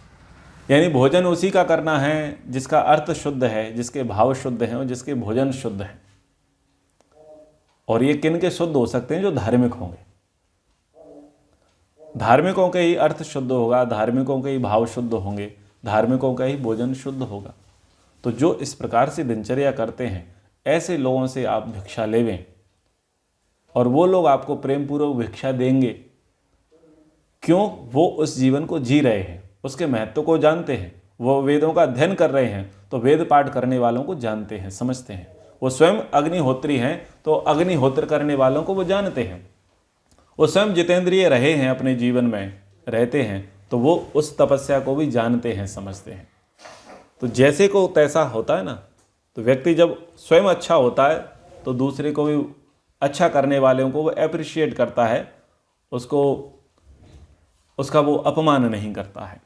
यानी भोजन उसी का करना है जिसका अर्थ शुद्ध है, जिसके भाव शुद्ध हैं और जिसके भोजन शुद्ध हैं। और ये किन के शुद्ध हो सकते हैं? जो धार्मिक होंगे। धार्मिकों के ही अर्थ शुद्ध होगा, धार्मिकों के ही भाव शुद्ध होंगे, धार्मिकों का ही भोजन शुद्ध होगा। तो जो इस प्रकार से दिनचर्या करते हैं, ऐसे लोगों से आप भिक्षा लेवें और वो लोग आपको प्रेम पूर्वक भिक्षा देंगे। क्यों? वो उस जीवन को जी रहे हैं, उसके महत्व को जानते हैं, वो वेदों का अध्ययन कर रहे हैं तो वेद पाठ करने वालों को जानते हैं, समझते हैं। वो स्वयं अग्निहोत्री हैं तो अग्निहोत्र करने वालों को वो जानते हैं। वो स्वयं जितेंद्रिय रहे हैं, अपने जीवन में रहते हैं तो वो उस तपस्या को भी जानते हैं, समझते हैं। तो जैसे को तैसा होता है ना। तो व्यक्ति जब स्वयं अच्छा होता है तो दूसरे को भी अच्छा करने वालों को वो एप्रिशिएट करता है, उसका वो अपमान नहीं करता है।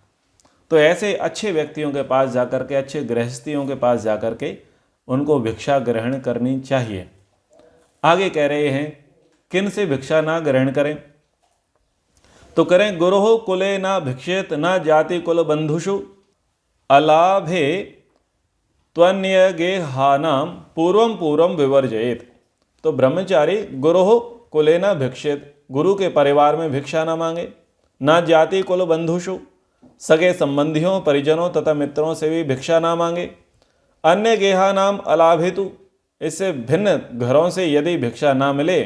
तो ऐसे अच्छे व्यक्तियों के पास जाकर के, अच्छे गृहस्थियों के पास जाकर के उनको भिक्षा ग्रहण करनी चाहिए। आगे कह रहे हैं किन से भिक्षा ना ग्रहण करें? तो करें गुरुः कुले ना भिक्षेत ना जाति कुल बंधुषु अलाभे त्वन्य गेहानाम पूर्वम पूर्वम विवर्जयेत। तो ब्रह्मचारी गुरुः कुले ना भिक्षेत, गुरु के परिवार में भिक्षा ना मांगे, ना जाति कुल बंधुषु, सगे संबंधियों परिजनों तथा मित्रों से भी भिक्षा ना मांगे। अन्य गेहा नाम अलाभेतु, इससे भिन्न घरों से यदि भिक्षा ना मिले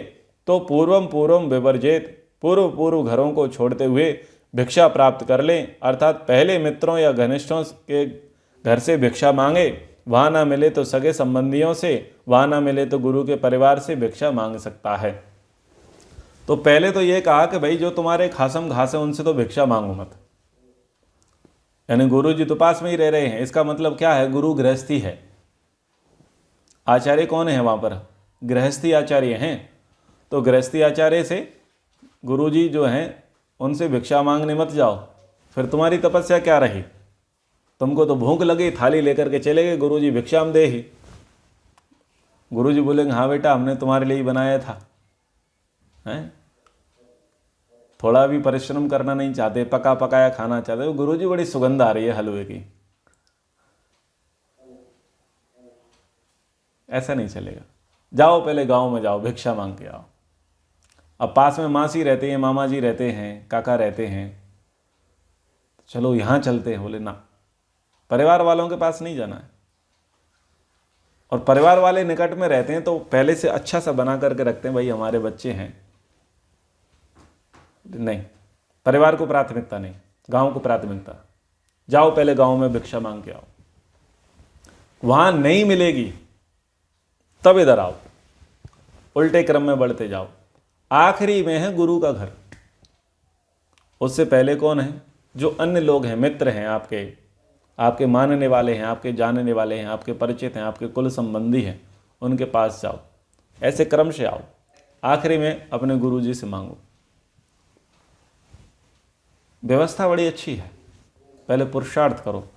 तो पूर्वम पूर्वम विवर्जेत, पूर्व पूर्व घरों को छोड़ते हुए भिक्षा प्राप्त कर लें। अर्थात पहले मित्रों या घनिष्ठों के घर से भिक्षा मांगे, वहाँ ना मिले तो सगे संबंधियों से, वहाँ ना मिले तो गुरु के परिवार से भिक्षा मांग सकता है। तो पहले तो ये कहा कि भाई जो तुम्हारे खासम घास है उनसे तो भिक्षा मांगो मत। यानी गुरु जी तो पास में ही रह रहे हैं, इसका मतलब क्या है? गुरु गृहस्थी है। आचार्य कौन है वहाँ पर? गृहस्थी आचार्य हैं। तो गृहस्थी आचार्य से गुरु जी जो हैं उनसे भिक्षा मांगने मत जाओ, फिर तुम्हारी तपस्या क्या रही? तुमको तो भूख लगी, थाली लेकर के चले गए, गुरु जी भिक्षा हम दे ही। गुरु जी बोलेंगे हाँ बेटा हमने तुम्हारे लिए ही बनाया था, हैं? थोड़ा भी परिश्रम करना नहीं चाहते, पका पकाया खाना चाहते। गुरु जी बड़ी सुगंध आ रही है हलवे की, ऐसा नहीं चलेगा। जाओ पहले गांव में जाओ, भिक्षा मांग के आओ। अब पास में मासी रहते हैं, मामा जी रहते हैं, काका रहते हैं, चलो यहाँ चलते हैं। बोले ना, परिवार वालों के पास नहीं जाना है। और परिवार वाले निकट में रहते हैं तो पहले से अच्छा सा बना करके रखते हैं, भाई हमारे बच्चे हैं। नहीं, परिवार को प्राथमिकता नहीं, गांव को प्राथमिकता। जाओ पहले गांव में भिक्षा मांग के आओ, वहां नहीं मिलेगी तब इधर आओ, उल्टे क्रम में बढ़ते जाओ। आखिरी में है गुरु का घर, उससे पहले कौन है? जो अन्य लोग हैं, मित्र हैं, आपके मानने वाले हैं, आपके जानने वाले हैं, आपके परिचित हैं, आपके कुल संबंधी हैं, उनके पास जाओ। ऐसे क्रम से आओ, आखिरी में अपने गुरु जी से मांगो। व्यवस्था बड़ी अच्छी है, पहले पुरुषार्थ करो,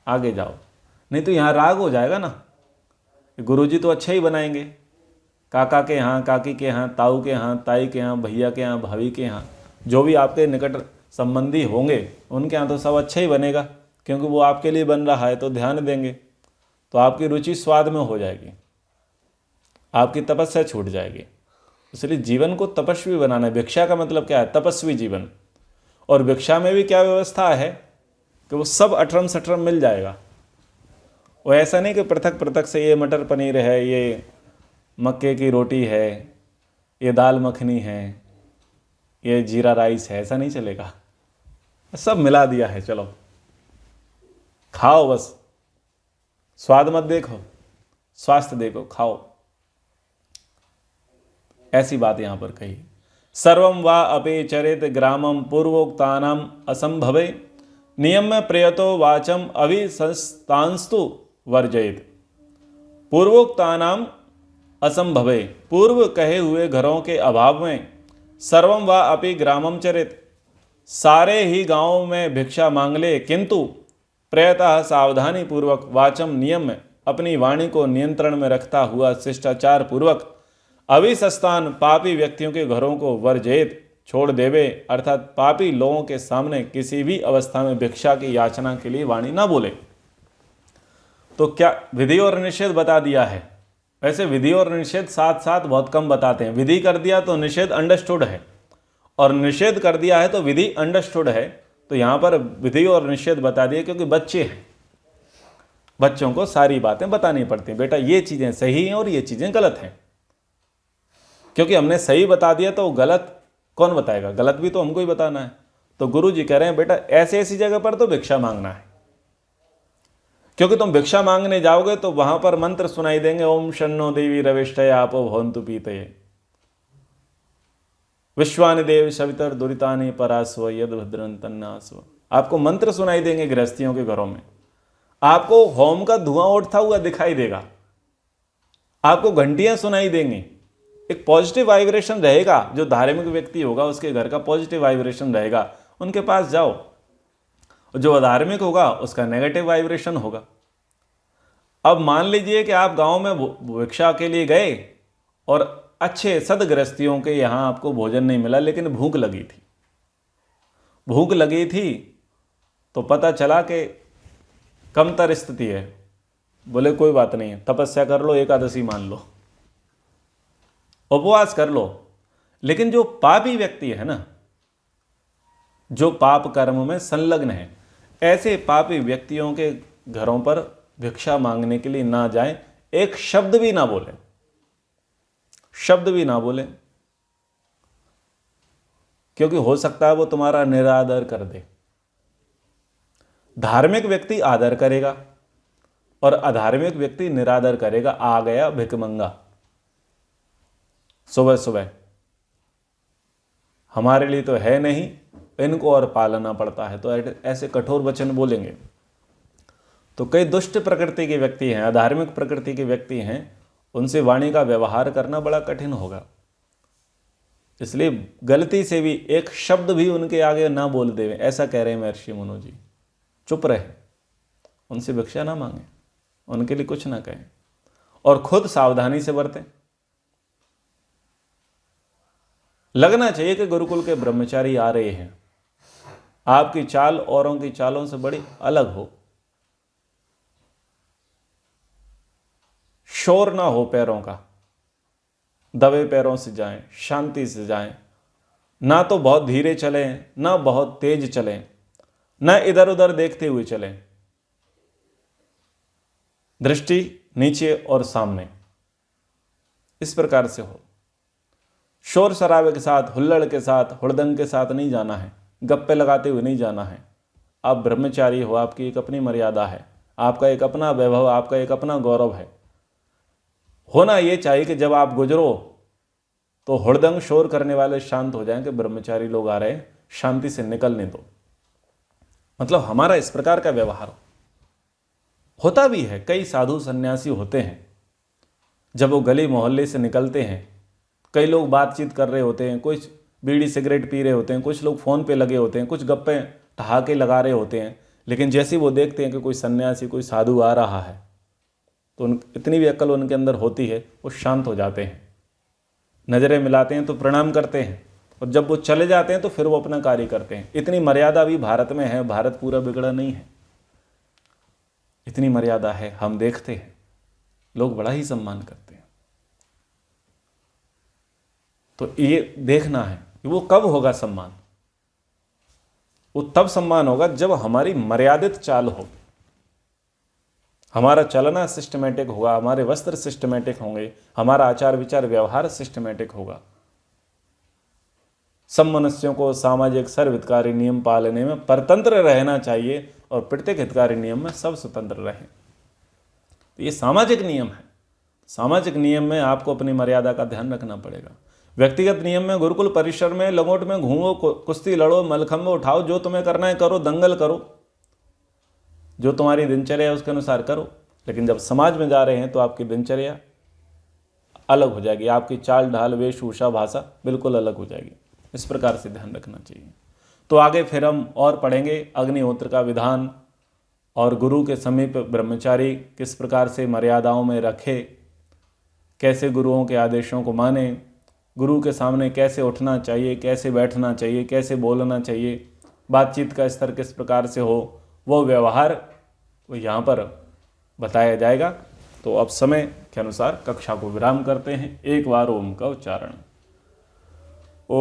आगे जाओ। नहीं तो यहाँ राग हो जाएगा ना। गुरुजी तो अच्छा ही बनाएंगे, काका के यहाँ, काकी के यहाँ, ताऊ के यहाँ, ताई के यहाँ, भैया के यहाँ, भाभी के यहाँ, जो भी आपके निकट संबंधी होंगे उनके यहाँ तो सब अच्छा ही बनेगा, क्योंकि वो आपके लिए बन रहा है तो ध्यान देंगे। तो आपकी रुचि स्वाद में हो जाएगी, आपकी तपस्या छूट जाएगी। इसलिए जीवन को तपस्वी बनाना है। भिक्षा का मतलब क्या है? तपस्वी जीवन। और भिक्षा में भी क्या व्यवस्था है? कि वो सब अठरम सठरम मिल जाएगा। वो ऐसा नहीं कि पृथक पृथक से ये मटर पनीर है, ये मक्के की रोटी है, ये दाल मखनी है, ये जीरा राइस है, ऐसा नहीं चलेगा। सब मिला दिया है, चलो खाओ, बस स्वाद मत देखो, स्वास्थ्य देखो, खाओ। ऐसी बात यहां पर कही। सर्वम वा अपे चरित ग्रामम पूर्वोक्तानाम असंभवे नियम प्रयतो वाचम अभिसंस्तांस्तु वर्जयित। पूर्वोक्तानाम असंभवे, पूर्व कहे हुए घरों के अभाव में, सर्वम वा अपि ग्रामम चरित, सारे ही गांवों में भिक्षा मांग ले, किंतु प्रयतः सावधानी पूर्वक वाचम नियम में, अपनी वाणी को नियंत्रण में रखता हुआ शिष्टाचार पूर्वक अभिसंस्थान पापी व्यक्तियों के घरों को वर्जित छोड़ देवे, अर्थात पापी लोगों के सामने किसी भी अवस्था में भिक्षा की याचना के लिए वाणी ना बोले। तो क्या विधि और निषेध बता दिया है। वैसे विधि और निषेध साथ साथ बहुत कम बताते हैं। विधि कर दिया तो निषेध अंडरस्टूड है, और निषेध कर दिया है तो विधि अंडरस्टूड है। तो यहाँ पर विधि और निषेध बता दिए क्योंकि बच्चे हैं, बच्चों को सारी बातें बतानी पड़ती हैं। बेटा ये चीज़ें सही हैं और ये चीज़ें गलत हैं। क्योंकि हमने सही बता दिया तो गलत कौन बताएगा, गलत भी तो हमको ही बताना है। तो गुरु जी कह रहे हैं बेटा ऐसी ऐसी जगह पर तो भिक्षा मांगना है, क्योंकि तुम भिक्षा मांगने जाओगे तो वहां पर मंत्र सुनाई देंगे, ओम शन्नो देवी रविष्ठय आपो भवन्तु पीतये, विश्वानि देव सवितर दुरितानि परास्व यद भद्रं तन्नास्व। आपको मंत्र सुनाई देंगे गृहस्थियों के घरों में, आपको होम का धुआं उठता हुआ दिखाई देगा, आपको घंटियां सुनाई देंगी। एक पॉजिटिव वाइब्रेशन रहेगा। जो धार्मिक व्यक्ति होगा उसके घर का पॉजिटिव वाइब्रेशन रहेगा, उनके पास जाओ। जो अधार्मिक होगा उसका नेगेटिव वाइब्रेशन होगा। अब मान लीजिए कि आप गांव में भिक्षा के लिए गए और अच्छे सदगृहस्थियों के यहां आपको भोजन नहीं मिला, लेकिन भूख लगी थी। भूख लगी थी तो पता चला कि कमतर स्थिति है। बोले कोई बात नहीं है, तपस्या कर लो, एकादशी मान लो, उपवास कर लो। लेकिन जो पापी व्यक्ति है ना, जो पाप कर्म में संलग्न है, ऐसे पापी व्यक्तियों के घरों पर भिक्षा मांगने के लिए ना जाएं। एक शब्द भी ना बोले, शब्द भी ना बोले, क्योंकि हो सकता है वो तुम्हारा निरादर कर दे। धार्मिक व्यक्ति आदर करेगा और अधार्मिक व्यक्ति निरादर करेगा। आ गया भिकमंगा सुबह सुबह, हमारे लिए तो है नहीं, इनको और पालना पड़ता है। तो ऐसे कठोर वचन बोलेंगे। तो कई दुष्ट प्रकृति के व्यक्ति हैं, अधार्मिक प्रकृति के व्यक्ति हैं, उनसे वाणी का व्यवहार करना बड़ा कठिन होगा। इसलिए गलती से भी एक शब्द भी उनके आगे ना बोल देवे, ऐसा कह रहे हैं महर्षि मनु जी। चुप रहे, उनसे भिक्षा ना मांगे, उनके लिए कुछ ना कहें, और खुद सावधानी से बरतें। लगना चाहिए कि गुरुकुल के ब्रह्मचारी आ रहे हैं, आपकी चाल औरों की चालों से बड़ी अलग हो, शोर ना हो पैरों का, दबे पैरों से जाएं, शांति से जाएं, ना तो बहुत धीरे चलें ना बहुत तेज चलें, ना इधर उधर देखते हुए चलें, दृष्टि नीचे और सामने, इस प्रकार से हो। शोर शराबे के साथ, हुल्लड़ के साथ, हुड़दंग के साथ नहीं जाना है, गप्पे लगाते हुए नहीं जाना है। आप ब्रह्मचारी हो, आपकी एक अपनी मर्यादा है, आपका एक अपना वैभव, आपका एक अपना गौरव है। होना ये चाहिए कि जब आप गुजरो तो हुड़दंग शोर करने वाले शांत हो जाएं कि ब्रह्मचारी लोग आ रहे हैं, शांति से निकलने दो। मतलब हमारा इस प्रकार का व्यवहार होता भी है। कई साधु सन्यासी होते हैं, जब वो गली मोहल्ले से निकलते हैं, कई लोग बातचीत कर रहे होते हैं, कुछ बीड़ी सिगरेट पी रहे होते हैं, कुछ लोग फ़ोन पे लगे होते हैं, कुछ गप्पे ठहाके लगा रहे होते हैं, लेकिन जैसे वो देखते हैं कि कोई सन्यासी, कोई साधु आ रहा है, तो इतनी भी अक्ल उनके अंदर होती है, वो शांत हो जाते हैं, नज़रें मिलाते हैं तो प्रणाम करते हैं, और जब वो चले जाते हैं तो फिर वो अपना कार्य करते हैं। इतनी मर्यादा भी भारत में है, भारत पूरा बिगड़ा नहीं है, इतनी मर्यादा है। हम देखते हैं लोग बड़ा ही सम्मान करते हैं। तो ये देखना है कि वो कब होगा सम्मान, वो तब सम्मान होगा जब हमारी मर्यादित चाल हो, हमारा चलना सिस्टमेटिक होगा, हमारे वस्त्र सिस्टमेटिक होंगे, हमारा आचार विचार व्यवहार सिस्टमेटिक होगा। सब मनुष्यों को सामाजिक सर्वहितकारी नियम पालने में परतंत्र रहना चाहिए और प्रत्येक हितकारी नियम में सब स्वतंत्र रहें। तो ये सामाजिक नियम है। सामाजिक नियम में आपको अपनी मर्यादा का ध्यान रखना पड़ेगा। व्यक्तिगत नियम में गुरुकुल परिसर में लंगोट में घूमो, कुश्ती लड़ो, मलखंभ उठाओ, जो तुम्हें करना है करो, दंगल करो, जो तुम्हारी दिनचर्या है उसके अनुसार करो। लेकिन जब समाज में जा रहे हैं तो आपकी दिनचर्या अलग हो जाएगी, आपकी चाल ढाल वेशभूषा भाषा बिल्कुल अलग हो जाएगी। इस प्रकार से ध्यान रखना चाहिए। तो आगे फिर हम और पढ़ेंगे अग्निहोत्र का विधान और गुरु के समीप ब्रह्मचारी किस प्रकार से मर्यादाओं में रखे, कैसे गुरुओं के आदेशों को माने, गुरु के सामने कैसे उठना चाहिए, कैसे बैठना चाहिए, कैसे बोलना चाहिए, बातचीत का स्तर किस प्रकार से हो, वो व्यवहार वो यहाँ पर बताया जाएगा। तो अब समय के अनुसार कक्षा को विराम करते हैं। एक बार ओम का उच्चारण। ओ